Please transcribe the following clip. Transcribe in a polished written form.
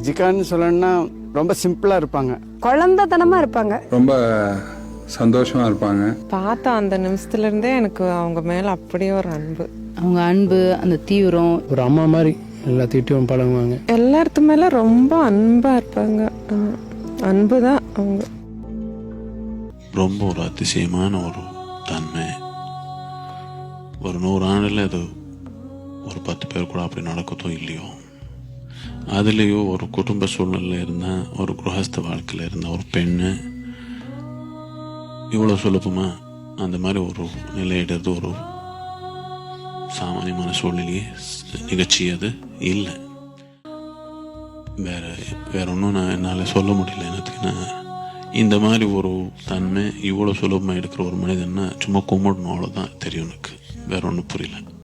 ஜிகான்னு சொல்லணும்னா ரொம்ப சிம்பிளாக இருப்பாங்க, குழந்தைத்தனமாக இருப்பாங்க, ரொம்ப சந்தோஷமாக இருப்பாங்க. பார்த்தா அந்த நிமிஷத்துல இருந்தே எனக்கு அவங்க மேலே அப்படியே ஒரு அன்பு. அவங்க அன்பு, அந்த தீவிரம், ஒரு அம்மா மாதிரி எல்லாத்திட்டையும் பழகுவாங்க. எல்லாத்து மேலே ரொம்ப அன்பாக இருப்பாங்க. அன்பு தான் அவங்க. ரொம்ப ஒரு அதிசயமான ஒரு தன்மை. ஒரு 100 ஆண்டில் அது ஒரு 10 பேர் கூட அப்படி நடக்குதோ இல்லையோ, அதுலேயோ ஒரு குடும்ப சூழ்நிலை இருந்தால், ஒரு குருஹஸ்த வாழ்க்கையில் இருந்த ஒரு பெண்ணு இவ்வளோ சுலபமாக அந்த மாதிரி ஒரு நிலையிடுறது ஒரு சாமானியமான சூழ்நிலையே நிகழ்ச்சி அது இல்லை. வேற ஒன்றும் நான் என்னால் சொல்ல முடியல. எனக்குன்னா இந்த மாதிரி ஒரு தன்மை இவ்வளோ சுலபமாக எடுக்கிற ஒரு மனிதன்னா சும்மா கும்பிடணும், அவ்வளோதான் தெரியும் எனக்கு. வேற ஒன்றும் புரியல.